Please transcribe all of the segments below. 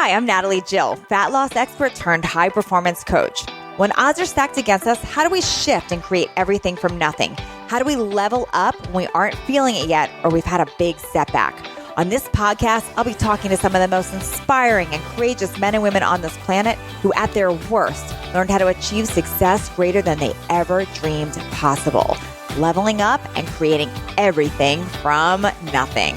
Hi, I'm Natalie Jill, fat loss expert turned high performance coach. When odds are stacked against us, how do we shift and create everything from nothing? How do we level up when we aren't feeling it yet or we've had a big setback? On this podcast, I'll be talking to some of the most inspiring and courageous men and women on this planet who at their worst learned how to achieve success greater than they ever dreamed possible, leveling up and creating everything from nothing.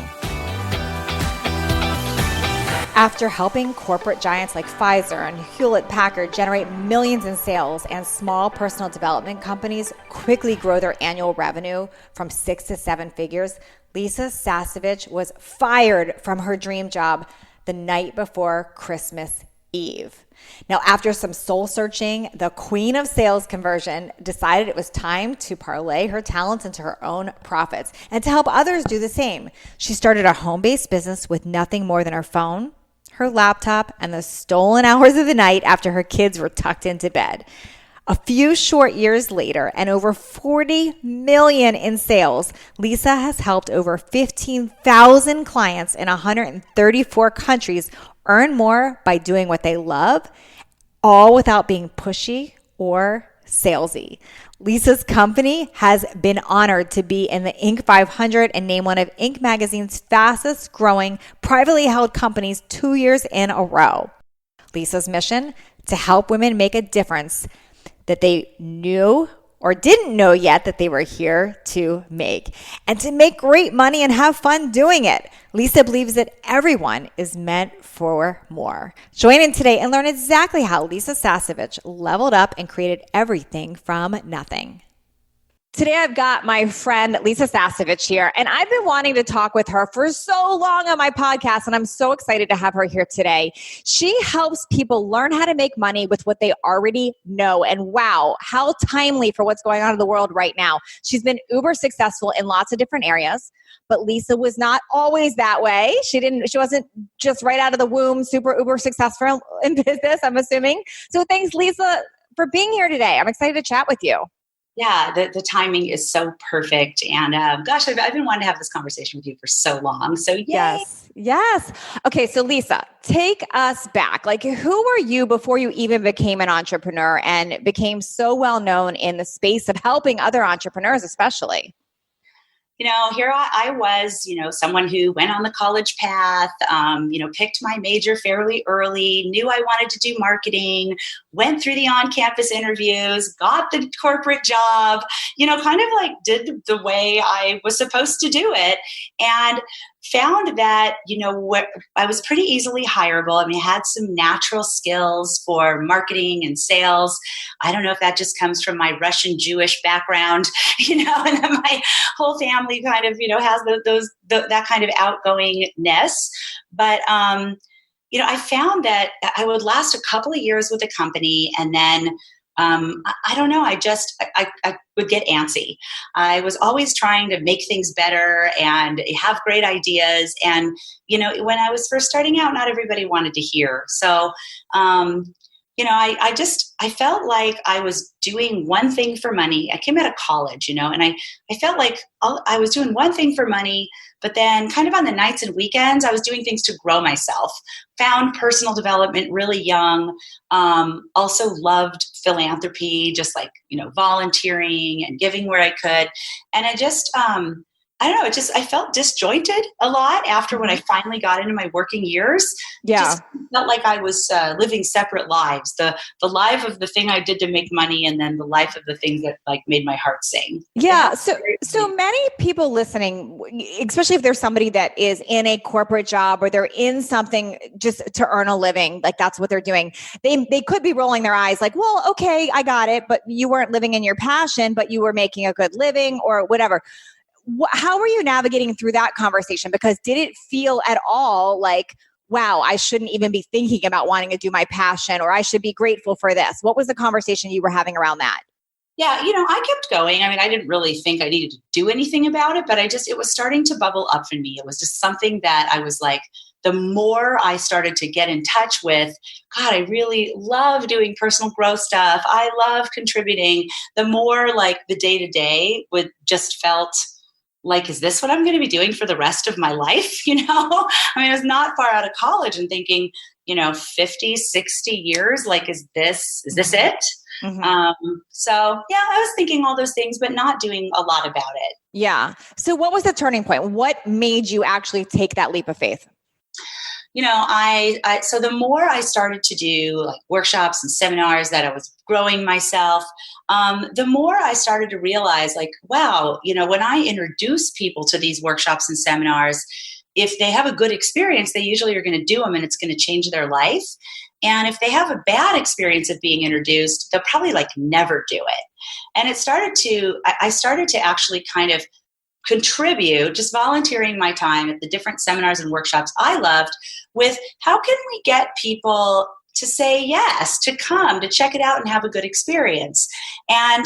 After helping corporate giants like Pfizer and Hewlett-Packard generate millions in sales and small personal development companies quickly grow their annual revenue from 6 to 7 figures, Lisa Sasevich was fired from her dream job the night before Christmas Eve. Now, after some soul searching, the queen of sales conversion decided it was time to parlay her talents into her own profits and to help others do the same. She started a home-based business with nothing more than her phone, her laptop, and the stolen hours of the night after her kids were tucked into bed. A few short years later and over 40 million in sales, Lisa has helped over 15,000 clients in 134 countries earn more by doing what they love, all without being pushy or salesy. Lisa's company has been honored to be in the Inc. 500 and named one of Inc. magazine's fastest growing privately held companies 2 years in a row. Lisa's mission? To help women make a difference that they knew or didn't know yet that they were here to make, and to make great money and have fun doing it. Lisa believes that everyone is meant for more. Join in today and learn exactly how Lisa Sasevich leveled up and created everything from nothing. Today, I've got my friend Lisa Sasevich here, and I've been wanting to talk with her for so long on my podcast, and I'm so excited to have her here today. She helps people learn how to make money with what they already know, and wow, how timely for what's going on in the world right now. She's been uber successful in lots of different areas, but Lisa was not always that way. She wasn't just right out of the womb super uber successful in business, I'm assuming. So thanks, Lisa, for being here today. I'm excited to chat with you. Yeah, the timing is so perfect. And gosh, I've been wanting to have this conversation with you for so long. So yay. Yes. Okay, so Lisa, take us back. Like, who were you before you even became an entrepreneur and became so well known in the space of helping other entrepreneurs, especially? Here I was, someone who went on the college path, picked my major fairly early, knew I wanted to do marketing, went through the on-campus interviews, got the corporate job, kind of like did the way I was supposed to do it. And found that, I was pretty easily hireable. I mean, I had some natural skills for marketing and sales. I don't know if that just comes from my Russian Jewish background, and then my whole family kind of, has that kind of outgoingness. But, I found that I would last a couple of years with a company, and then I don't know. I would get antsy. I was always trying to make things better and have great ideas. And, when I was first starting out, not everybody wanted to hear. So, I felt like I was doing one thing for money. I came out of college, and I felt like I was doing one thing for money, but then kind of on the nights and weekends, I was doing things to grow myself. Found personal development really young. Also loved philanthropy, just like, volunteering and giving where I could. And I just, I don't know, I felt disjointed a lot after when I finally got into my working years. Yeah. Just felt like I was living separate lives. The life of the thing I did to make money, and then the life of the things that like made my heart sing. Yeah. So many people listening, especially if there's somebody that is in a corporate job or they're in something just to earn a living, like that's what they're doing. They could be rolling their eyes like, well, okay, I got it. But you weren't living in your passion, but you were making a good living or whatever. How were you navigating through that conversation? Because did it feel at all like, wow, I shouldn't even be thinking about wanting to do my passion, or I should be grateful for this? What was the conversation you were having around that? Yeah, I kept going. I mean, I didn't really think I needed to do anything about it, but it was starting to bubble up in me. It was just something that I was like, the more I started to get in touch with, God, I really love doing personal growth stuff. I love contributing. The more like the day-to-day just felt like, is this what I'm going to be doing for the rest of my life? I mean, I was not far out of college and thinking, 50, 60 years. Like, is this it? So yeah, I was thinking all those things, but not doing a lot about it. Yeah. So what was the turning point? What made you actually take that leap of faith? So the more I started to do like workshops and seminars, that I was growing myself, the more I started to realize, like, wow, when I introduce people to these workshops and seminars, if they have a good experience, they usually are going to do them and it's going to change their life. And if they have a bad experience of being introduced, they'll probably like never do it. And I started to actually kind of contribute, just volunteering my time at the different seminars and workshops I loved, with how can we get people to say yes, to come, to check it out and have a good experience. And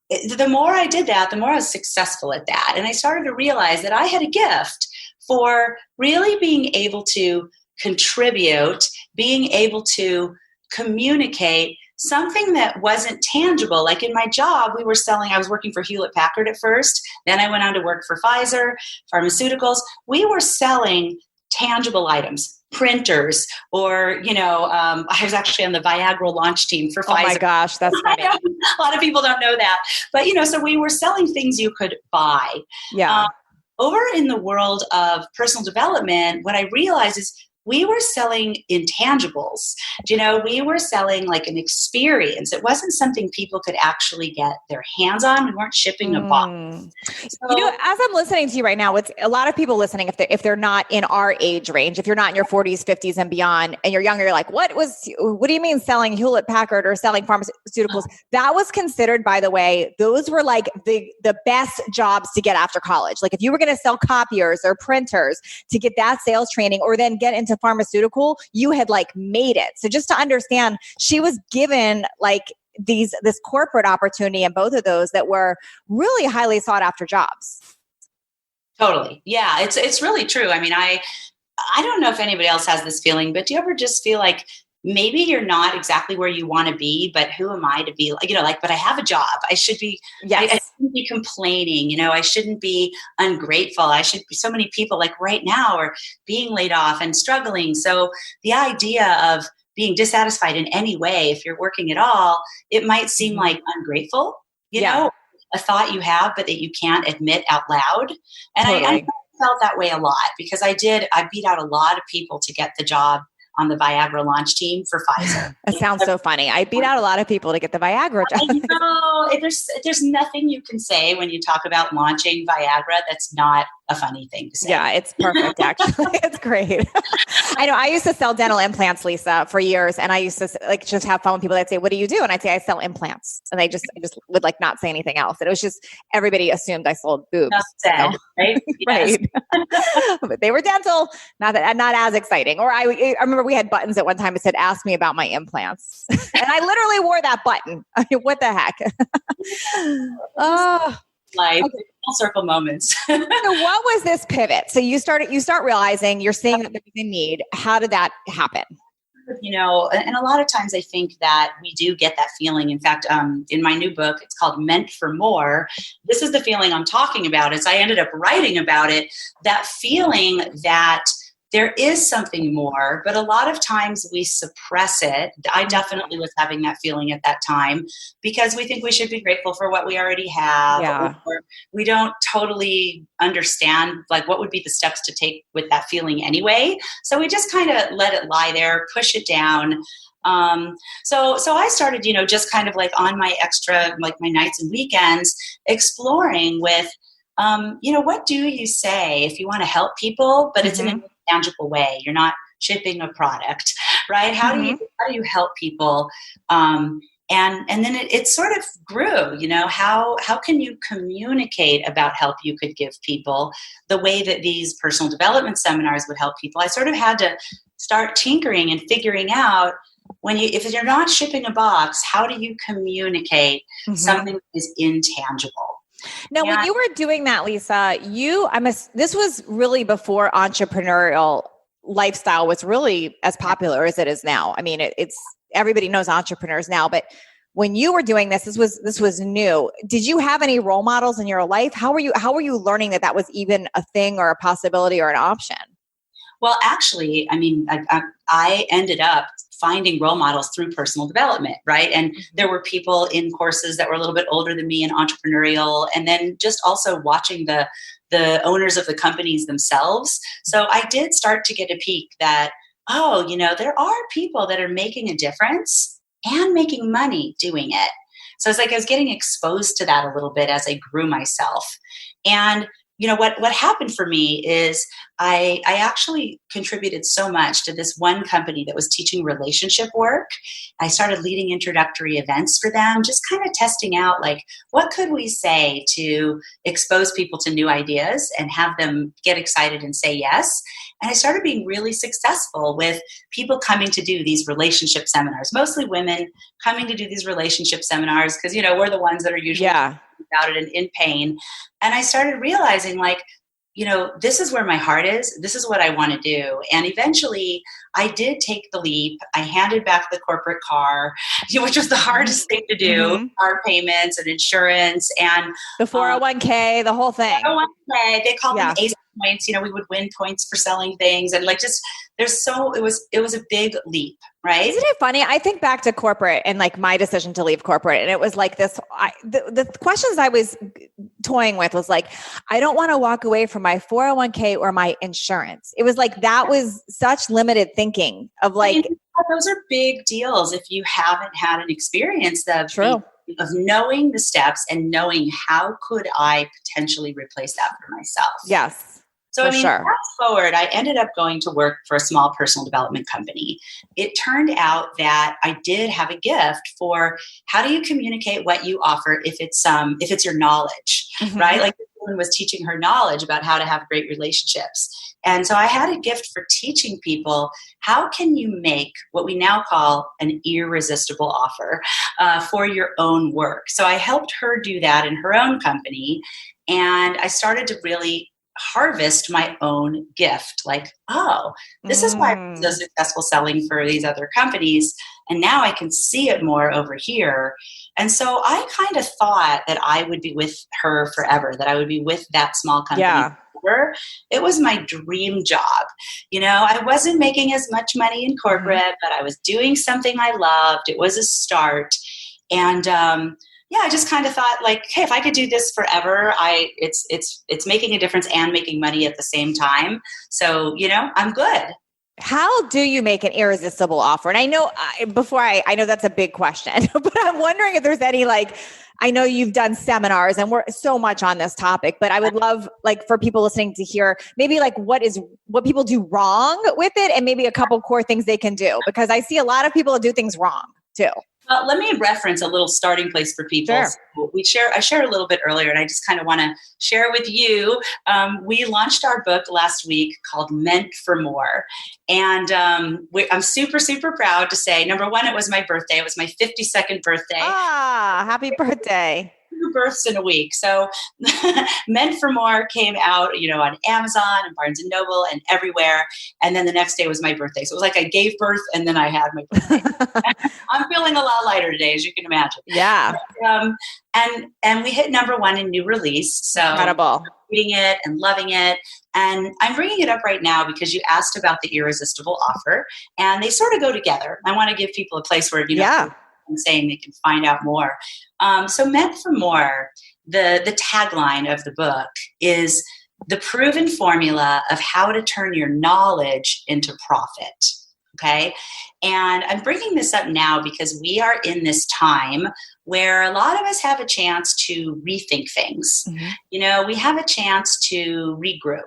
the more I did that, the more I was successful at that. And I started to realize that I had a gift for really being able to contribute, being able to communicate something that wasn't tangible. Like in my job, I was working for Hewlett-Packard at first. Then I went on to work for Pfizer, pharmaceuticals. We were selling tangible items, printers, or, I was actually on the Viagra launch team for Pfizer. Oh my gosh, that's funny. A lot of people don't know that. But, so we were selling things you could buy. Yeah. Over in the world of personal development, what I realized is we were selling intangibles. We were selling like an experience. It wasn't something people could actually get their hands on. We weren't shipping a box. So, as I'm listening to you right now, it's a lot of people listening, if they're not in our age range, if you're not in your 40s, 50s and beyond, and you're younger, you're like, what do you mean selling Hewlett-Packard or selling pharmaceuticals? That was considered, by the way, those were like the best jobs to get after college. Like if you were going to sell copiers or printers to get that sales training or then get into pharmaceutical, you had like made it. So just to understand, she was given like this corporate opportunity in both of those that were really highly sought after jobs. Totally. Yeah, it's really true. I mean, I don't know if anybody else has this feeling, but do you ever just feel like maybe you're not exactly where you want to be, but who am I to be but I have a job. I should be, I shouldn't be complaining, I shouldn't be ungrateful. So many people like right now are being laid off and struggling. So the idea of being dissatisfied in any way, if you're working at all, it might seem like ungrateful, a thought you have, but that you can't admit out loud. And totally. I felt that way a lot because I beat out a lot of people to get the job on the Viagra launch team for Pfizer. It sounds so funny. I beat out a lot of people to get the Viagra job. I know. There's nothing you can say when you talk about launching Viagra that's not a funny thing to say. Yeah, it's perfect, actually. It's great. I know. I used to sell dental implants, Lisa, for years. And I used to just have fun with people. They'd say, what do you do? And I'd say, I sell implants. And I just would not say anything else. And it was just, everybody assumed I sold boobs. Said, right? Yes. Right. But they were dental, not as exciting. Or I remember we had buttons at one time that said, ask me about my implants. And I literally wore that button. I mean, what the heck? Oh, like full circle moments. So what was this pivot? So you start realizing you're seeing that there's a need. How did that happen? And a lot of times I think that we do get that feeling. In fact, in my new book, it's called Meant for More. This is the feeling I'm talking about. As I ended up writing about it, that feeling that there is something more, but a lot of times we suppress it. I definitely was having that feeling at that time because we think we should be grateful for what we already have. Yeah. Or we don't totally understand what would be the steps to take with that feeling anyway. So we just kind of let it lie there, push it down. So I started, just kind of on my extra, my nights and weekends, exploring with, what do you say if you want to help people, but it's in a tangible way. You're not shipping a product, right? How do you help people? And then it sort of grew, how can you communicate about help you could give people the way that these personal development seminars would help people? I sort of had to start tinkering and figuring out if you're not shipping a box, how do you communicate something that is intangible? Now, when you were doing that, Lisa, this was really before entrepreneurial lifestyle was really as popular as it is now. I mean, it's everybody knows entrepreneurs now, but when you were doing this was new. Did you have any role models in your life? How were you learning that was even a thing or a possibility or an option? Well, actually, I mean, I ended up finding role models through personal development, right? And there were people in courses that were a little bit older than me and entrepreneurial, and then just also watching the owners of the companies themselves. So I did start to get a peek that, oh, there are people that are making a difference and making money doing it. So it's like I was getting exposed to that a little bit as I grew myself. And what happened for me is I actually contributed so much to this one company that was teaching relationship work. I started leading introductory events for them, just kind of testing out, like, what could we say to expose people to new ideas and have them get excited and say yes. And I started being really successful with people coming to do these relationship seminars, mostly women coming to do these relationship seminars because, we're the ones that are usually about it and in pain. And I started realizing, like, this is where my heart is. This is what I want to do. And eventually I did take the leap. I handed back the corporate car, which was the hardest thing to do, car payments and insurance and the 401k, the whole thing. 401k, they called them ACE points. We would win points for selling things. And it was a big leap, right? Isn't it funny? I think back to corporate and like my decision to leave corporate. And it was like this, the questions I was toying with was like, I don't want to walk away from my 401k or my insurance. It was like, that was such limited thinking of like, those are big deals if you haven't had an experience of knowing the steps and knowing how could I potentially replace that for myself. Yes. So, fast forward, I ended up going to work for a small personal development company. It turned out that I did have a gift for how do you communicate what you offer if it's your knowledge, right? Like this woman was teaching her knowledge about how to have great relationships. And so I had a gift for teaching people, how can you make what we now call an irresistible offer for your own work? So I helped her do that in her own company. And I started to really harvest my own gift. Like, oh, this is why I'm so successful selling for these other companies. And now I can see it more over here. And so I kind of thought that I would be with her forever, that I would be with that small company forever. It was my dream job. I wasn't making as much money in corporate, but I was doing something I loved. It was a start. And, I just kind of thought like, hey, if I could do this forever, it's making a difference and making money at the same time. So, I'm good. How do you make an irresistible offer? And I know I know that's a big question, but I'm wondering if there's any, like, I know you've done seminars and we're so much on this topic, but I would love like for people listening to hear maybe like what people do wrong with it and maybe a couple core things they can do, because I see a lot of people do things wrong too. Well, let me reference a little starting place for people. Sure. I shared a little bit earlier, and I just kind of want to share with you. We launched our book last week called Meant for More. And I'm super, super proud to say, number one, it was my birthday. It was my 52nd birthday. Happy birthday. 2 births in a week. So Meant for More came out, on Amazon and Barnes and Noble and everywhere. And then the next day was my birthday. So it was like I gave birth and then I had my birthday. I'm feeling a lot lighter today, as you can imagine. Yeah. And we hit number 1 in new release. So incredible. Reading it and loving it. And I'm bringing it up right now because you asked about the irresistible offer, and they sort of go together. I want to give people a place where, I'm saying they can find out more. So Meant for More, the tagline of the book is the proven formula of how to turn your knowledge into profit. Okay. And I'm bringing this up now because we are in this time where a lot of us have a chance to rethink things. We have a chance to regroup.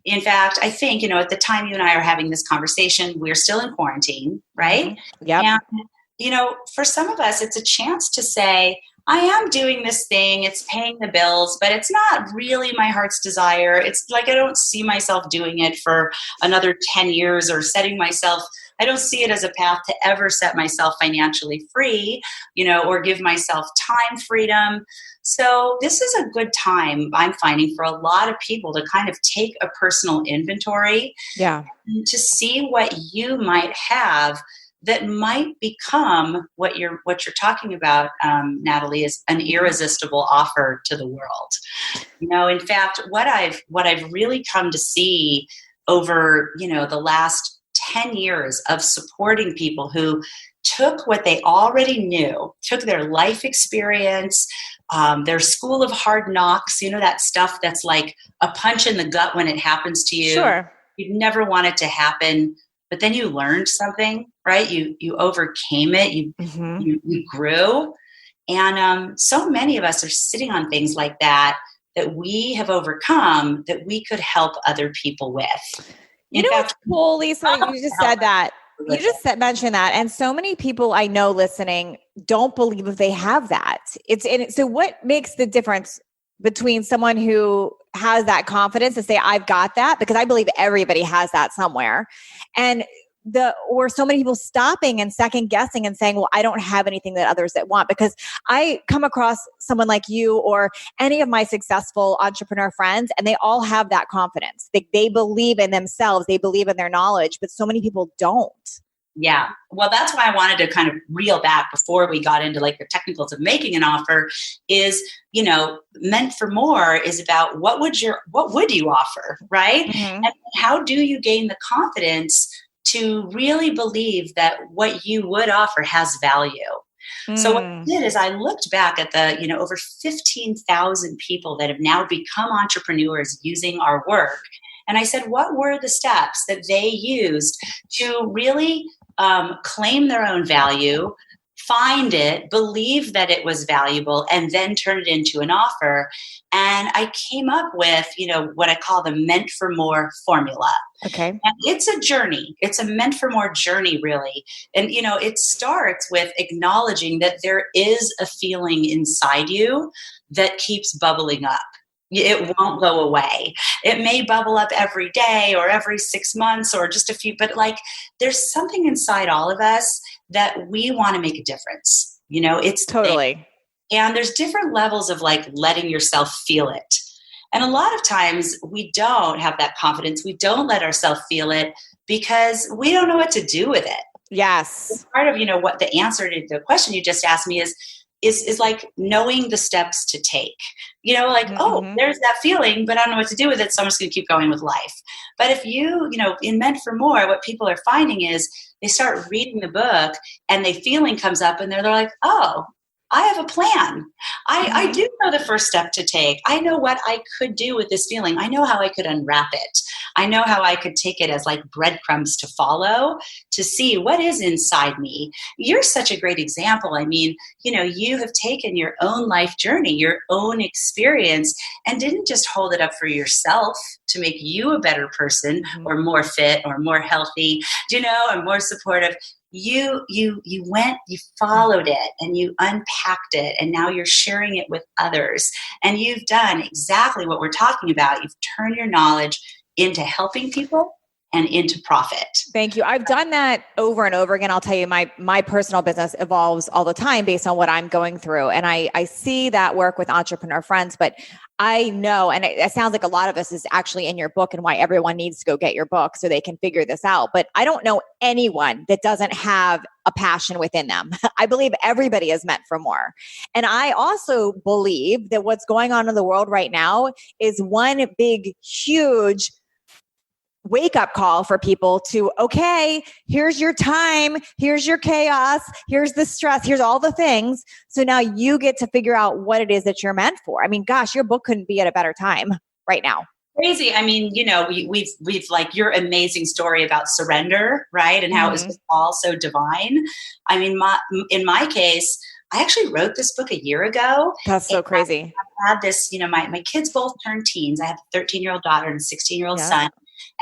In fact, I think, at the time you and I are having this conversation, we're still in quarantine, right? Yeah. And, for some of us, it's a chance to say, I am doing this thing, it's paying the bills, but it's not really my heart's desire. It's like I don't see myself doing it for another 10 years or I don't see it as a path to ever set myself financially free, or give myself time freedom. So this is a good time, I'm finding, for a lot of people to kind of take a personal inventory to see what you might have that might become what you're talking about, Natalie, is an irresistible offer to the world. In fact, what I've really come to see over, the last 10 years of supporting people who took what they already knew, took their life experience, their school of hard knocks, that stuff that's like a punch in the gut when it happens to you. Sure. You'd never want it to happen, but then you learned something, right? You overcame it. You grew. And so many of us are sitting on things like that we have overcome that we could help other people with. What's cool, Lisa? You just said that. You just mentioned that. And so many people I know listening don't believe if they have that. So what makes the difference between someone who has that confidence to say, I've got that? Because I believe everybody has that somewhere. And or so many people stopping and second guessing and saying, well, I don't have anything that others that want. Because I come across someone like you or any of my successful entrepreneur friends, and they all have that confidence. They believe in themselves. They believe in their knowledge, but so many people don't. Yeah. Well, that's why I wanted to kind of reel back before we got into like the technicals of making an offer is, meant for more is about what would you offer, right? Mm-hmm. And how do you gain the confidence to really believe that what you would offer has value? So what I did is I looked back at the, over 15,000 people that have now become entrepreneurs using our work. And I said, what were the steps that they used to really claim their own value, find it, believe that it was valuable, and then turn it into an offer? And I came up with, what I call the meant for more formula. Okay. And it's a journey. It's a meant for more journey, really. And, it starts with acknowledging that there is a feeling inside you that keeps bubbling up. It won't go away. It may bubble up every day or every 6 months or just a few, but there's something inside all of us that we want to make a difference. It's totally. And there's different levels of letting yourself feel it. And a lot of times we don't have that confidence. We don't let ourselves feel it because we don't know what to do with it. Yes. Part of, what the answer to the question you just asked me is like knowing the steps to take, oh, there's that feeling, but I don't know what to do with it. So I'm just going to keep going with life. But if you, in Meant for More, what people are finding is they start reading the book and the feeling comes up and they're like, oh, I have a plan. I do know the first step to take. I know what I could do with this feeling. I know how I could unwrap it. I know how I could take it as breadcrumbs to follow to see what is inside me. You're such a great example. I mean, you have taken your own life journey, your own experience, and didn't just hold it up for yourself to make you a better person or more fit or more healthy, or more supportive. You went, you followed it, and you unpacked it, and now you're sharing it with others. And you've done exactly what we're talking about. You've turned your knowledge into helping people and into profit. Thank you. I've done that over and over again. I'll tell you, my personal business evolves all the time based on what I'm going through. And I see that work with entrepreneur friends, but I know, and it sounds like a lot of this is actually in your book and why everyone needs to go get your book so they can figure this out. But I don't know anyone that doesn't have a passion within them. I believe everybody is meant for more. And I also believe that what's going on in the world right now is one big, huge wake up call for people to, okay, here's your time, here's your chaos, here's the stress, here's all the things. So now you get to figure out what it is that you're meant for. I mean, gosh, your book couldn't be at a better time right now. Crazy. I mean, we've your amazing story about surrender, right? And how it was just all so divine. I mean, in my case, I actually wrote this book a year ago. That's so crazy. I had this, my kids both turned teens. I have a 13-year-old daughter and a 16-year-old son.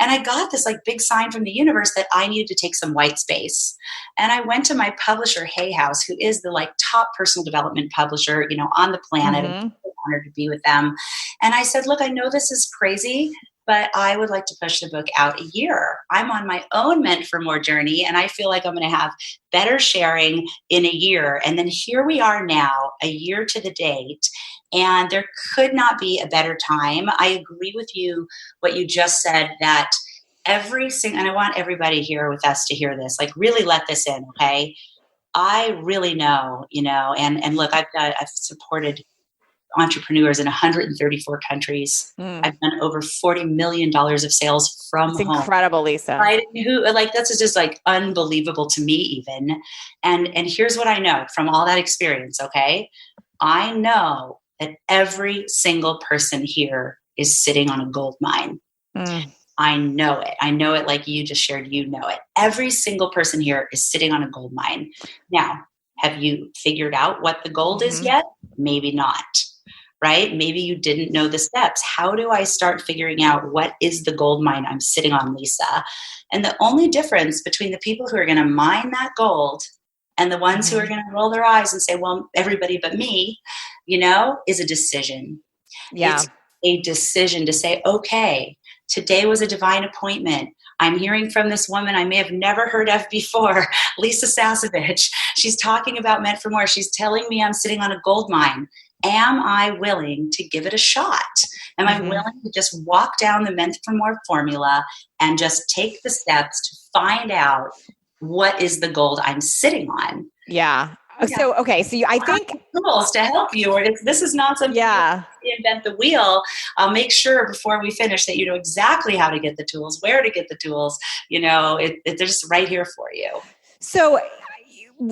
And I got this big sign from the universe that I needed to take some white space. And I went to my publisher, Hay House, who is the top personal development publisher, on the planet. I'm so honored to be with them. And I said, look, I know this is crazy, but I would like to push the book out a year. I'm on my own Meant for More journey, and I feel like I'm going to have better sharing in a year. And then here we are now, a year to the date. And there could not be a better time. I agree with you, what you just said, that and I want everybody here with us to hear this, really let this in, okay? I really know, and look, I've supported entrepreneurs in 134 countries. I've done over $40 million of sales from It's home. incredible, Lisa. Right? That's just like unbelievable to me even. And here's what I know from all that experience, okay? I know that every single person here is sitting on a gold mine. I know it. I know it like you just shared, you know it. Every single person here is sitting on a gold mine. Now, have you figured out what the gold is yet? Maybe not, right? Maybe you didn't know the steps. How do I start figuring out what is the gold mine I'm sitting on, Lisa? And the only difference between the people who are going to mine that gold and the ones who are going to roll their eyes and say, well, everybody but me, is a decision. Yeah. It's a decision to say, okay, today was a divine appointment. I'm hearing from this woman I may have never heard of before, Lisa Sasevich. She's talking about Meant for More. She's telling me I'm sitting on a gold mine. Am I willing to give it a shot? Am I willing to just walk down the Meant for More formula and just take the steps to find out what is the gold I'm sitting on? Yeah. So, okay. So I think tools to help you, or if this is not something you invent the wheel, I'll make sure before we finish that you know exactly how to get the tools, where to get the tools, they're just right here for you. So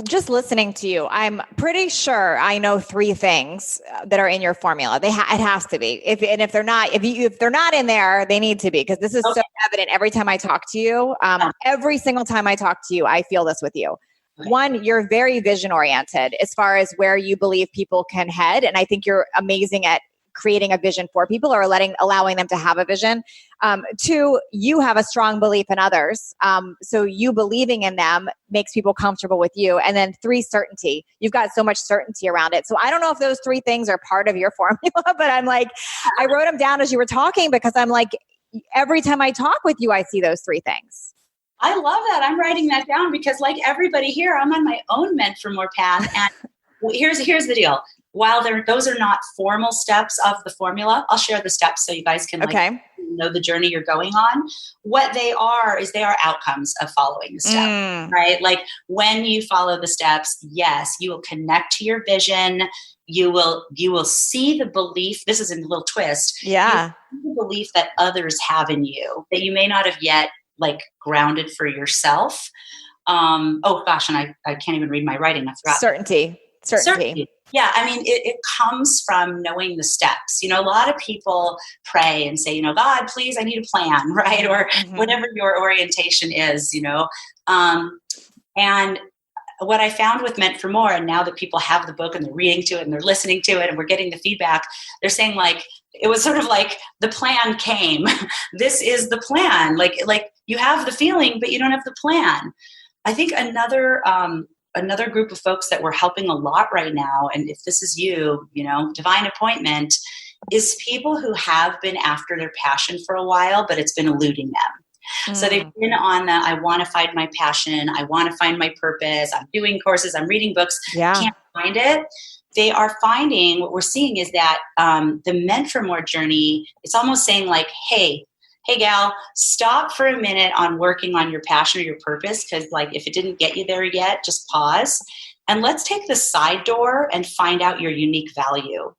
just listening to you, I'm pretty sure I know 3 things that are in your formula. It has to be. If they're not, if they're not in there, they need to be, because this is so evident every time I talk to you. Every single time I talk to you, I feel this with you. One, you're very vision oriented as far as where you believe people can head. And I think you're amazing at creating a vision for people, or allowing them to have a vision. 2, you have a strong belief in others. So you believing in them makes people comfortable with you. And then 3, certainty. You've got so much certainty around it. So I don't know if those 3 things are part of your formula, but I'm like, I wrote them down as you were talking, because I'm like, every time I talk with you, I see those 3 things. I love that. I'm writing that down because, like everybody here, I'm on my own Meant for More path. And here's the deal. While those are not formal steps of the formula, I'll share the steps so you guys can know the journey you're going on. What they are is they are outcomes of following the steps, right? Like when you follow the steps, yes, you will connect to your vision. You will see the belief. This is a little twist. Yeah. You see the belief that others have in you that you may not have yet grounded for yourself. And I can't even read my writing. I forgot. Certainty. Yeah. I mean, it comes from knowing the steps. A lot of people pray and say, God, please, I need a plan, right? Or whatever your orientation is, and what I found with Meant for More, and now that people have the book and they're reading to it and they're listening to it and we're getting the feedback, they're saying it was sort of like the plan came. This is the plan. Like you have the feeling, but you don't have the plan. I think another group of folks that we're helping a lot right now, and if this is you, divine appointment, is people who have been after their passion for a while, but it's been eluding them. So they've been on I want to find my passion. I want to find my purpose. I'm doing courses. I'm reading books. Can't find it. They are finding, what we're seeing is that the Meant for More journey, it's almost saying hey gal, stop for a minute on working on your passion or your purpose. Because if it didn't get you there yet, just pause. And let's take the side door and find out your unique value.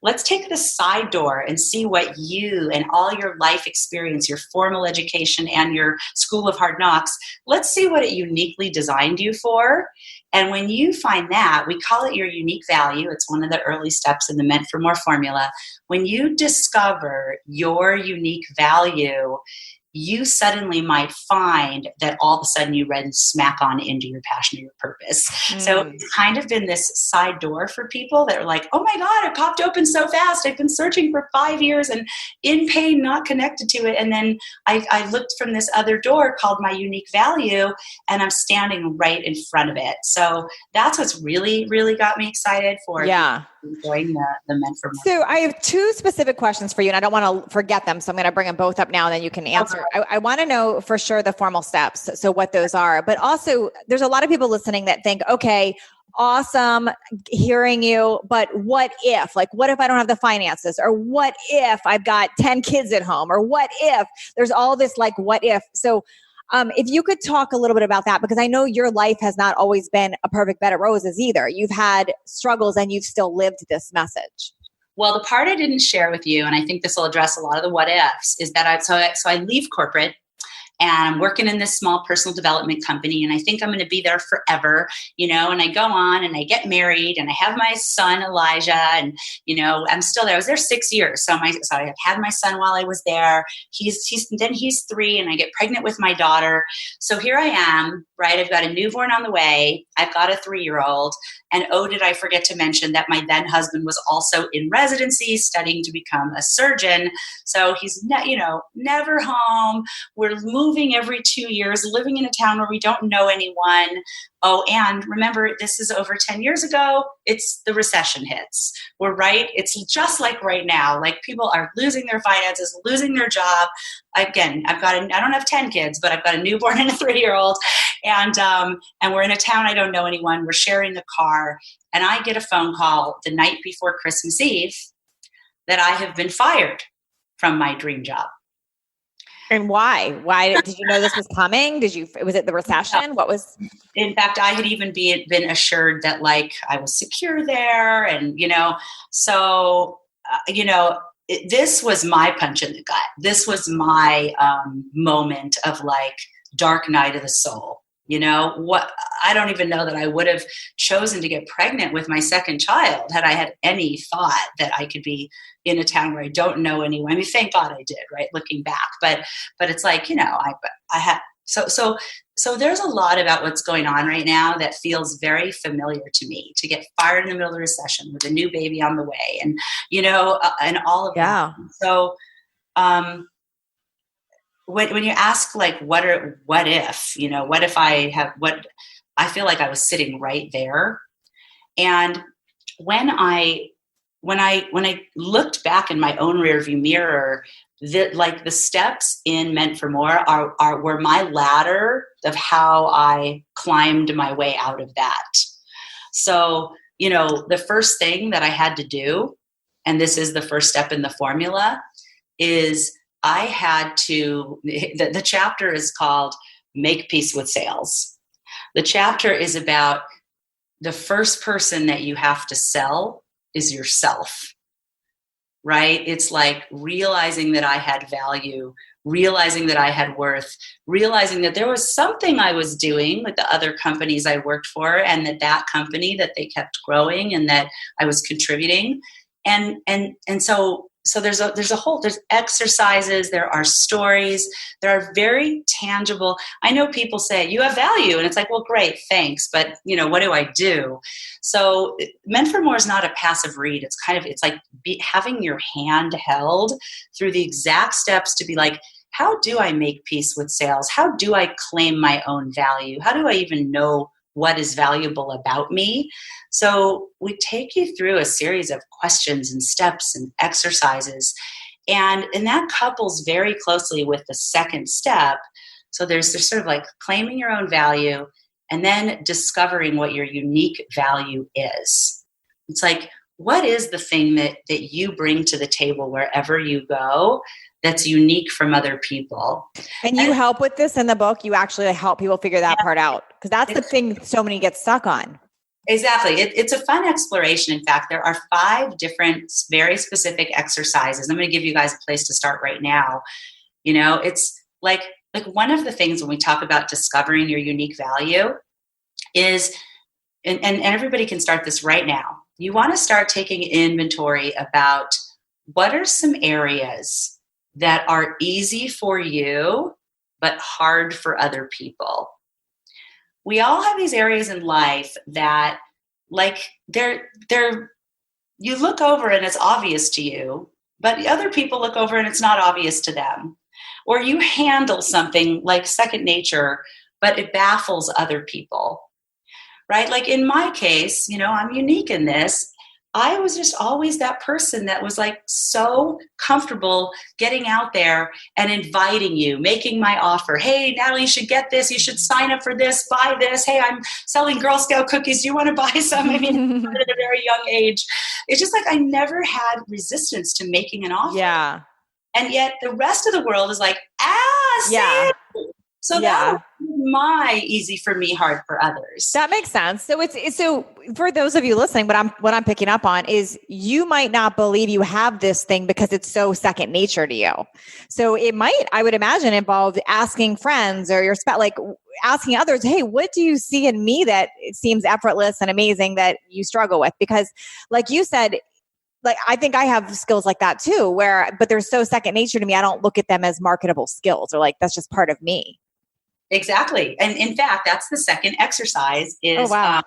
Let's take the side door and see what you and all your life experience, your formal education and your school of hard knocks, let's see what it uniquely designed you for. And when you find that, we call it your unique value. It's one of the early steps in the Meant for More formula. When you discover your unique value, you suddenly might find that all of a sudden you read smack on into your passion or your purpose. So it's kind of been this side door for people that are like, oh my God, it popped open so fast. I've been searching for 5 years and in pain, not connected to it. And then I looked from this other door called my unique value, and I'm standing right in front of it. So that's what's really, really got me excited for enjoying the Meant for More. So I have 2 specific questions for you, and I don't want to forget them. So I'm going to bring them both up now, and then you can answer. I want to know for sure the formal steps, so what those are. But also, there's a lot of people listening that think, okay, awesome hearing you, but what if? What if I don't have the finances? Or what if I've got 10 kids at home? Or what if there's all this what if? So if you could talk a little bit about that, because I know your life has not always been a perfect bed of roses either. You've had struggles and you've still lived this message. Well, the part I didn't share with you, and I think this will address a lot of the what ifs, is that I leave corporate and I'm working in this small personal development company, and I think I'm going to be there forever, and I go on and I get married and I have my son, Elijah, and, I'm still there. I was there 6 years. So I had my son while I was there. Then he's 3 and I get pregnant with my daughter. So here I am, right? I've got a newborn on the way. I've got a 3-year-old. And did I forget to mention that my then husband was also in residency studying to become a surgeon. So he's, never home. We're moving every 2 years, living in a town where we don't know anyone. Oh, and remember, this is over 10 years ago. It's the recession hits. It's just like right now. Like people are losing their finances, losing their job. Again, I don't have 10 kids, but I've got a newborn and a 3-year-old. And we're in a town I don't know anyone. We're sharing the car. And I get a phone call the night before Christmas Eve that I have been fired from my dream job. And why? Why did you know this was coming? Was it the recession? What was? In fact, I had even been assured that I was secure there. And, this was my punch in the gut. This was my moment of dark night of the soul. I don't even know that I would have chosen to get pregnant with my second child had I had any thought that I could be in a town where I don't know anyone. I mean, thank God I did, right? Looking back, but it's I had, so there's a lot about what's going on right now that feels very familiar to me, to get fired in the middle of the recession with a new baby on the way and, and all of that. So, when you ask what if, what if I feel like I was sitting right there. And when I looked back in my own rearview mirror, the steps in Meant for More were my ladder of how I climbed my way out of that. So, the first thing that I had to do, and this is the first step in the formula, is I had to, the chapter is called Make Peace with Sales. The chapter is about the first person that you have to sell is yourself, right? It's realizing that I had value, realizing that I had worth, realizing that there was something I was doing with the other companies I worked for, and that company that they kept growing and that I was contributing. And so there's exercises, there are stories, there are very tangible. I know people say you have value, and it's well, great, thanks, but what do I do? So Meant for More is not a passive read. It's having your hand held through the exact steps to be how do I make peace with sales? How do I claim my own value? How do I even know what is valuable about me? So we take you through a series of questions and steps and exercises, and that couples very closely with the second step. So there's sort of claiming your own value and then discovering what your unique value is. It's what is the thing that you bring to the table wherever you go that's unique from other people? And you help with this in the book. You actually help people figure that part out, because that's the thing so many get stuck on. Exactly. It's a fun exploration. In fact, there are 5 different very specific exercises. I'm going to give you guys a place to start right now. It's one of the things when we talk about discovering your unique value is, and everybody can start this right now. You want to start taking inventory about what are some areas that are easy for you, but hard for other people. We all have these areas in life that they're you look over and it's obvious to you, but other people look over and it's not obvious to them. Or you handle something like second nature, but it baffles other people, right? In my case, I'm unique in this. I was just always that person that was so comfortable getting out there and inviting you, making my offer. Hey, Natalie, you should get this. You should sign up for this, buy this. Hey, I'm selling Girl Scout cookies. Do you want to buy some? I mean, at a very young age. It's just I never had resistance to making an offer. Yeah. And yet the rest of the world is yeah. So that was my easy for me, hard for others. That makes sense. So for those of you listening, what I'm picking up on is you might not believe you have this thing because it's so second nature to you. So it might, I would imagine, involve asking friends or your spouse, like asking others, hey, what do you see in me that it seems effortless and amazing that you struggle with? Because like you said, like, I think I have skills like that too, but they're so second nature to me. I don't look at them as marketable skills or like, that's just part of me. Exactly. And in fact, that's the second exercise is, oh, wow.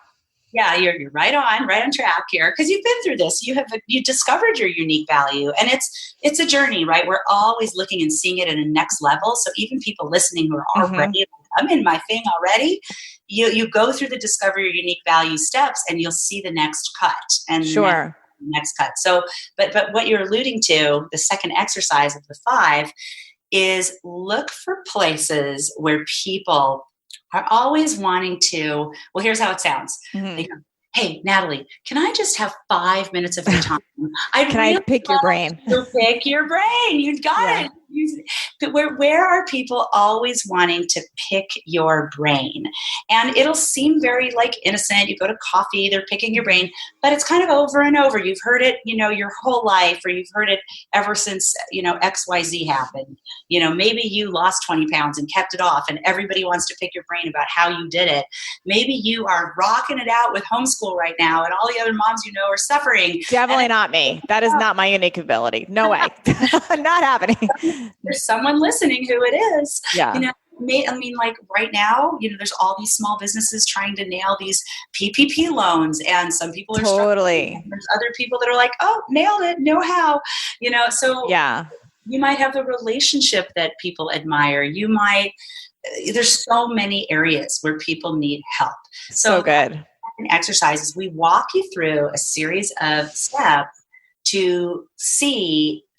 Yeah, you're right on track here because you've been through this. You discovered your unique value, and it's a journey, right? We're always looking and seeing it at a next level. So even people listening who are already, I'm in my thing already. You go through the discover your unique value steps, and you'll see the next cut and sure. next cut. So, but what you're alluding to, the second exercise of the 5, is look for places where people are always wanting to, well, here's how it sounds. They go, hey, Natalie, can I just have 5 minutes of your time? I pick your brain? Pick your brain. You got it. But where are people always wanting to pick your brain? And it'll seem very like innocent. You go to coffee, they're picking your brain, but it's kind of over and over. You've heard it, your whole life, or you've heard it ever since, XYZ happened. Maybe you lost 20 pounds and kept it off, and everybody wants to pick your brain about how you did it. Maybe you are rocking it out with homeschool right now, and all the other moms are suffering. Definitely not me. That is not my unique ability. No way. Not happening. There's someone listening who it is. Yeah. Like right now, there's all these small businesses trying to nail these PPP loans, and some people are struggling. There's other people that are like, oh, nailed it, know how, so yeah. You might have a relationship that people admire. There's so many areas where people need help. So good. Exercises, we walk you through a series of steps to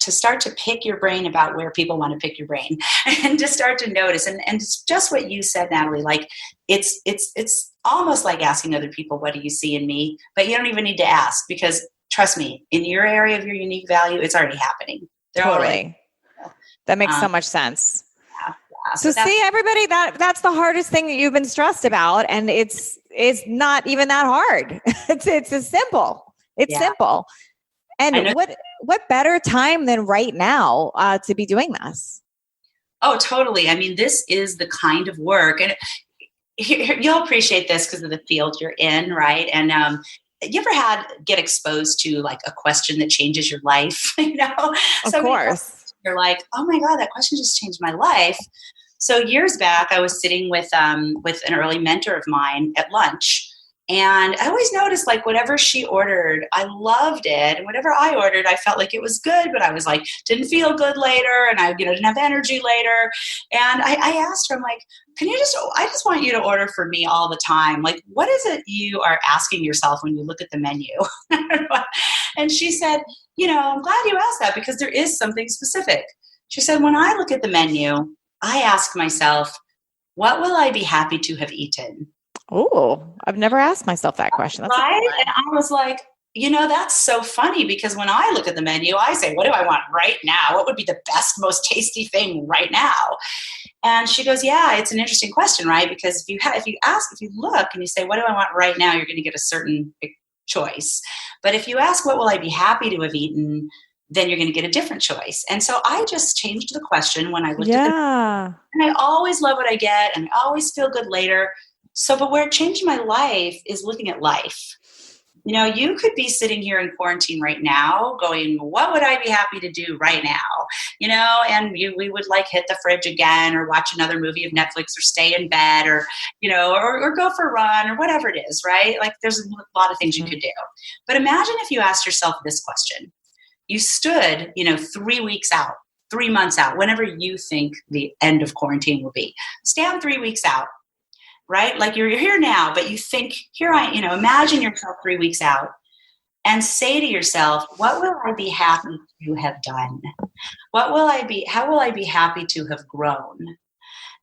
start to pick your brain about where people want to pick your brain and to start to notice. And it's just what you said, Natalie, like it's almost like asking other people, what do you see in me? But you don't even need to ask, because trust me, in your area of your unique value, it's already happening. Totally. That makes so much sense. Yeah. So see, everybody, that's the hardest thing that you've been stressed about. And it's not even that hard. It's simple. It's simple. And what better time than right now to be doing this? Oh, totally. I mean, this is the kind of work, and you'll appreciate this because of the field you're in, right? And you ever get exposed to like a question that changes your life? Of course. You're like, oh my God, that question just changed my life. So years back, I was sitting with an early mentor of mine at lunch. And I always noticed, like, whatever she ordered, I loved it. And whatever I ordered, I felt like it was good, but I was like, didn't feel good later. And I didn't have energy later. And I asked her, I'm like, I just want you to order for me all the time. Like, what is it you are asking yourself when you look at the menu? And she said, I'm glad you asked that, because there is something specific. She said, when I look at the menu, I ask myself, what will I be happy to have eaten? Oh, I've never asked myself that question. That's right? And I was like, that's so funny, because when I look at the menu, I say, what do I want right now? What would be the best, most tasty thing right now? And she goes, yeah, it's an interesting question, right? Because if you look and you say, what do I want right now? You're going to get a certain choice. But if you ask, what will I be happy to have eaten? Then you're going to get a different choice. And so I just changed the question when I looked at the, and I always love what I get, and I always feel good later. So, but where it changed my life is looking at life. You could be sitting here in quarantine right now going, what would I be happy to do right now? And we would like hit the fridge again, or watch another movie of Netflix, or stay in bed, or, or go for a run, or whatever it is, right? Like, there's a lot of things you could do. But imagine if you asked yourself this question. You stood, 3 weeks out, 3 months out, whenever you think the end of quarantine will be. Stand 3 weeks out. Right? Like, you're here now, but you think, imagine yourself 3 weeks out and say to yourself, what will I be happy to have done? How will I be happy to have grown?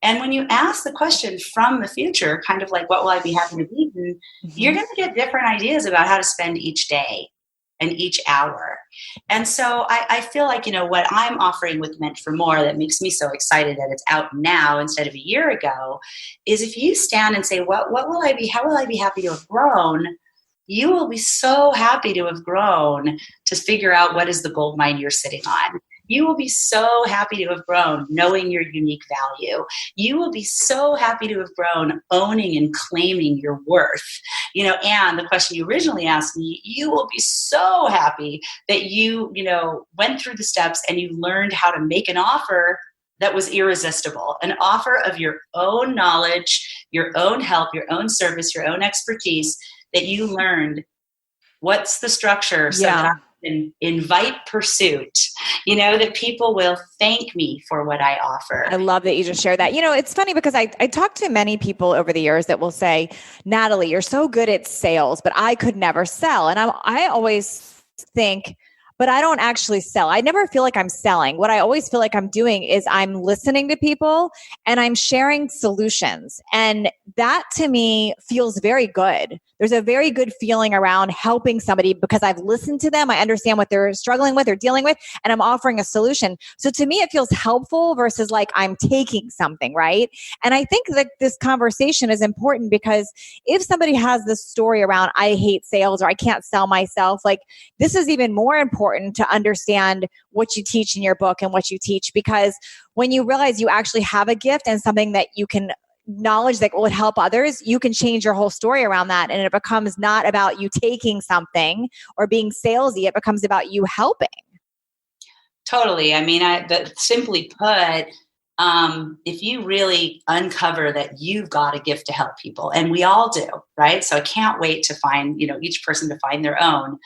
And when you ask the question from the future, kind of like, what will I be happy to have eaten? You're going to get different ideas about how to spend each day. and each hour. And so I feel like, what I'm offering with Meant for More that makes me so excited that it's out now instead of a year ago is if you stand and say, how will I be happy to have grown? You will be so happy to have grown to figure out what is the gold mine you're sitting on. You will be so happy to have grown knowing your unique value. You will be so happy to have grown owning and claiming your worth. And the question you originally asked me, you will be so happy that you went through the steps and you learned how to make an offer that was irresistible, an offer of your own knowledge, your own help, your own service, your own expertise, that you learned what's the structure so that I can invite pursuit, that people will thank me for what I offer. I love that you just shared that. It's funny because I talk to many people over the years that will say, Natalie, you're so good at sales, but I could never sell. And I always think, but I don't actually sell. I never feel like I'm selling. What I always feel like I'm doing is I'm listening to people and I'm sharing solutions. And that to me feels very good. There's a very good feeling around helping somebody because I've listened to them. I understand what they're struggling with or dealing with, and I'm offering a solution. So to me, it feels helpful versus like I'm taking something, right? And I think that this conversation is important because if somebody has this story around, I hate sales or I can't sell myself, like this is even more important to understand what you teach in your book and what you teach, because when you realize you actually have a gift and something that you can knowledge that would help others, you can change your whole story around that. And it becomes not about you taking something or being salesy. It becomes about you helping. Totally. I mean, simply put, if you really uncover that you've got a gift to help people, and we all do, right? So I can't wait to find, each person to find their own.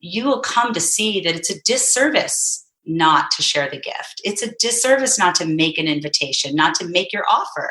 You will come to see that it's a disservice not to share the gift. It's a disservice not to make an invitation, not to make your offer.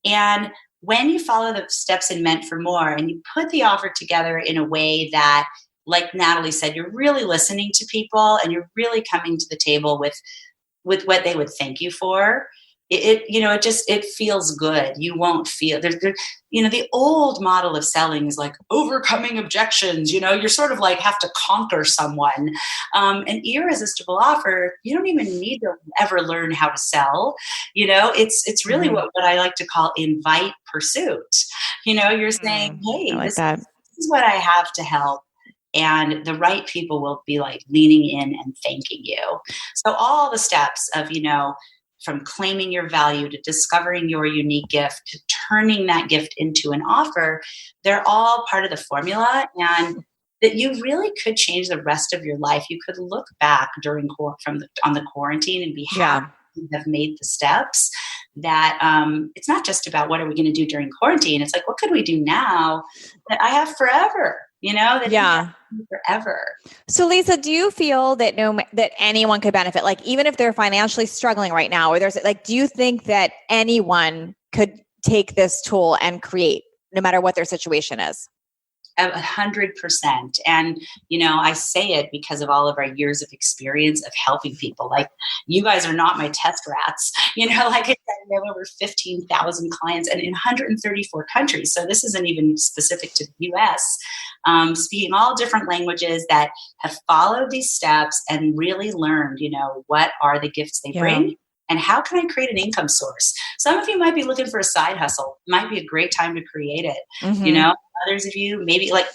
And when you follow the steps in Meant for More and you put the offer together in a way that, like Natalie said, you're really listening to people and you're really coming to the table with what they would thank you for, it feels good. You won't feel the old model of selling is like overcoming objections. You're sort of like have to conquer someone. An irresistible offer, you don't even need to ever learn how to sell. It's really what I like to call invite pursuit. You're saying, hey, this is what I have to help. And the right people will be like leaning in and thanking you. So all the steps of, from claiming your value to discovering your unique gift to turning that gift into an offer, they're all part of the formula, and that you really could change the rest of your life. You could look back on the quarantine and be happy you have made the steps. That it's not just about what are we going to do during quarantine. It's like, what could we do now that I have forever? Forever. So Lisa, do you feel that that anyone could benefit? Like even if they're financially struggling right now, or do you think that anyone could take this tool and create no matter what their situation is? 100%. And, I say it because of all of our years of experience of helping people. Like, you guys are not my test rats. Like I said, we have over 15,000 clients and in 134 countries. So this isn't even specific to the US, speaking all different languages that have followed these steps and really learned, what are the gifts they bring. And how can I create an income source? Some of you might be looking for a side hustle. It might be a great time to create it. Mm-hmm. Others of you, maybe like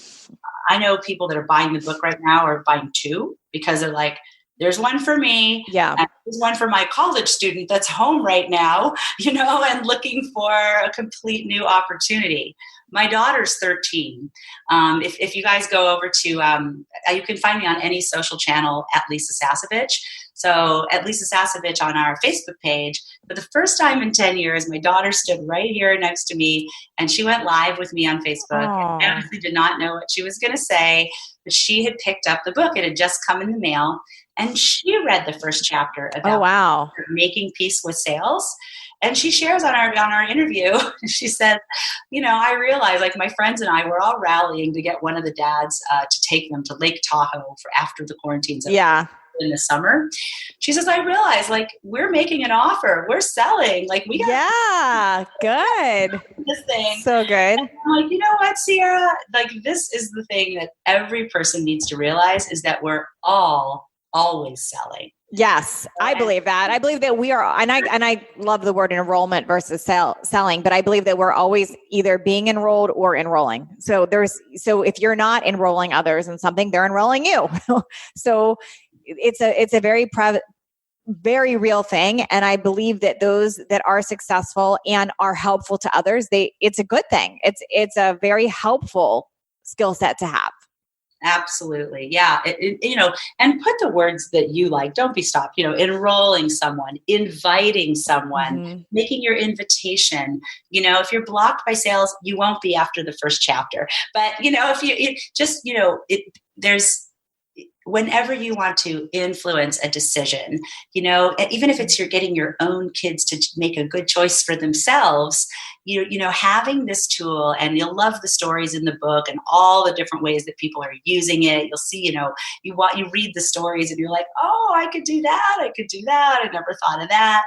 I know people that are buying the book right now are buying two because they're like, there's one for me. Yeah. And there's one for my college student that's home right now, and looking for a complete new opportunity. My daughter's 13. If you guys go over to, you can find me on any social channel at Lisa Sasevich. So at Lisa Sasevich on our Facebook page, for the first time in 10 years, my daughter stood right here next to me and she went live with me on Facebook. I honestly did not know what she was going to say, but she had picked up the book. It had just come in the mail and she read the first chapter about making peace with sales. And she shares on our interview, she said, I realized like my friends and I were all rallying to get one of the dads to take them to Lake Tahoe for after the quarantine's over. Yeah. in the summer. She says, I realize like we're making an offer. We're selling. Like we got good. this thing. So good. And I'm like, you know what, Sierra? Like this is the thing that every person needs to realize is that we're all always selling. Yes, I believe that. I believe that we are, and I love the word enrollment versus selling, but I believe that we're always either being enrolled or enrolling. So if you're not enrolling others in something, they're enrolling you. So it's a very real thing. And I believe that those that are successful and are helpful to others, it's a good thing. It's a very helpful skill set to have. Absolutely. Yeah. And put the words that you like. Don't be stopped, enrolling someone, inviting someone, making your invitation. If you're blocked by sales, you won't be after the first chapter. But, there's, whenever you want to influence a decision, even if it's you're getting your own kids to make a good choice for themselves, having this tool, and you'll love the stories in the book and all the different ways that people are using it. You'll see, you read the stories and you're like, oh, I could do that. I could do that. I never thought of that.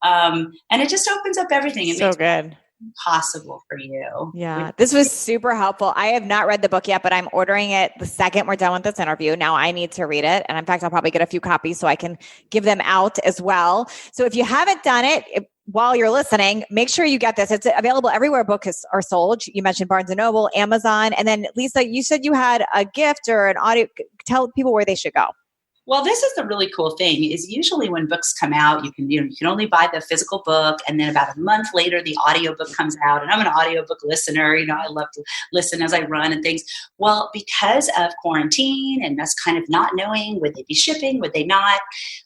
And it just opens up everything. It so makes good. Possible for you. Yeah, this was super helpful. I have not read the book yet, but I'm ordering it the second we're done with this interview. Now I need to read it. And in fact, I'll probably get a few copies so I can give them out as well. So if you haven't done it, while you're listening, make sure you get this. It's available everywhere books are sold. You mentioned Barnes & Noble, Amazon. And then Lisa, you said you had a gift or an audio. Tell people where they should go. Well, this is the really cool thing is usually when books come out, you can only buy the physical book. And then about a month later, the audiobook comes out. And I'm an audiobook listener. I love to listen as I run and things. Well, because of quarantine and us kind of not knowing, would they be shipping? Would they not?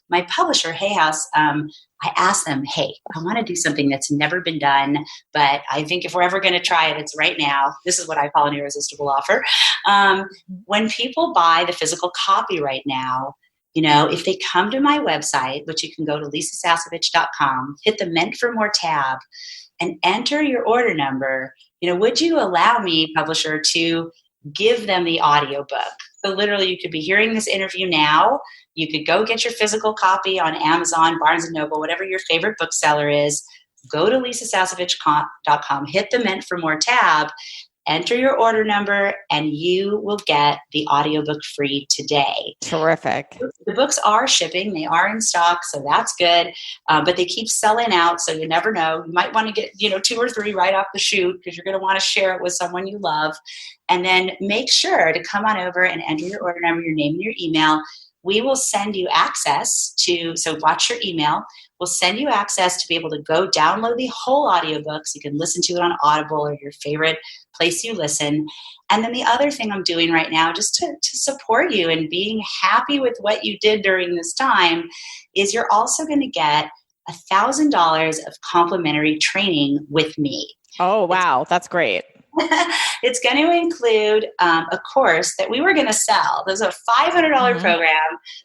My publisher, Hay House, I asked them, hey, I want to do something that's never been done, but I think if we're ever going to try it, it's right now. This is what I call an irresistible offer. When people buy the physical copy right now, if they come to my website, which you can go to lisasasevich.com, hit the Meant for More tab and enter your order number, would you allow me, publisher, to give them the audiobook? So literally you could be hearing this interview now. You could go get your physical copy on Amazon, Barnes & Noble, whatever your favorite bookseller is. Go to lisasasevich.com, hit the Meant for More tab, enter your order number, and you will get the audiobook free today. Terrific. The books are shipping. They are in stock, so that's good. But they keep selling out, so you never know. You might want to get 2 or 3 right off the chute because you're going to want to share it with someone you love. And then make sure to come on over and enter your order number, your name, and your email. We will send you access to, so watch your email. We'll send you access to be able to go download the whole audiobook so you can listen to it on Audible or your favorite place you listen. And then the other thing I'm doing right now, just to support you and being happy with what you did during this time, is you're also going to get $1,000 of complimentary training with me. Oh, wow. That's great. It's going to include a course that we were going to sell. There's a $500 program.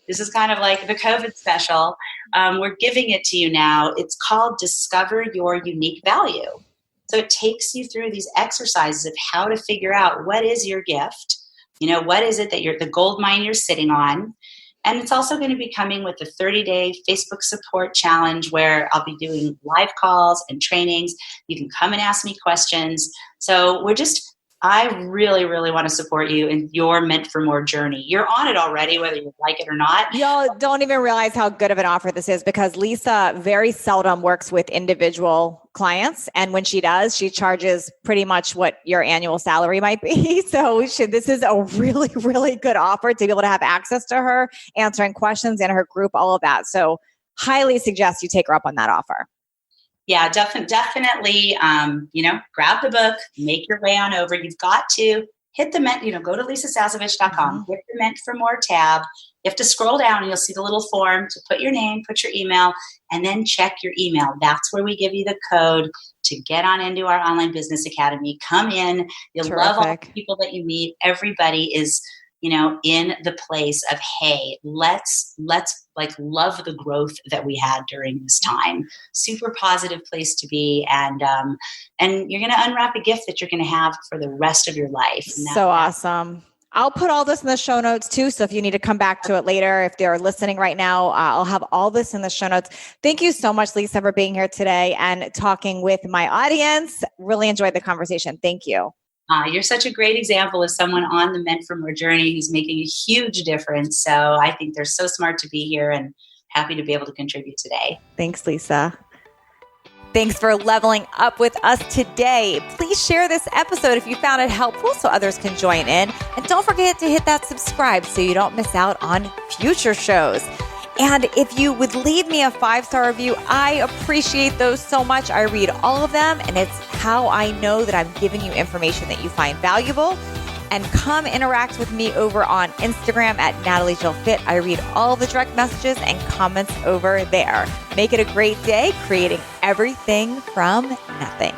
This is kind of like the COVID special. We're giving it to you now. It's called Discover Your Unique Value. So it takes you through these exercises of how to figure out what is your gift. What is it that the gold mine you're sitting on? And it's also going to be coming with a 30-day Facebook support challenge where I'll be doing live calls and trainings. You can come and ask me questions. So I really, really want to support you in your Meant for More journey. You're on it already, whether you like it or not. Y'all don't even realize how good of an offer this is because Lisa very seldom works with individual clients. And when she does, she charges pretty much what your annual salary might be. So this is a really, really good offer to be able to have access to her, answering questions in her group, all of that. So highly suggest you take her up on that offer. Yeah, definitely, grab the book, make your way on over. You've got to hit the go to lisasasevich.com, hit the Meant for More tab. You have to scroll down and you'll see the little form to put your name, put your email, and then check your email. That's where we give you the code to get on into our Online Business Academy. Come in. You'll love all the people that you meet. Everybody is in the place of, hey, let's love the growth that we had during this time. Super positive place to be. And you're going to unwrap a gift that you're going to have for the rest of your life. So awesome. I'll put all this in the show notes too. So if you need to come back to it later, if they're listening right now, I'll have all this in the show notes. Thank you so much, Lisa, for being here today and talking with my audience. Really enjoyed the conversation. Thank you. You're such a great example of someone on the Meant for More journey who's making a huge difference. So I think they're so smart to be here and happy to be able to contribute today. Thanks, Lisa. Thanks for leveling up with us today. Please share this episode if you found it helpful so others can join in. And don't forget to hit that subscribe so you don't miss out on future shows. And if you would leave me a 5-star review, I appreciate those so much. I read all of them, and it's how I know that I'm giving you information that you find valuable. And come interact with me over on Instagram at NatalieJillFit. I read all the direct messages and comments over there. Make it a great day, creating everything from nothing.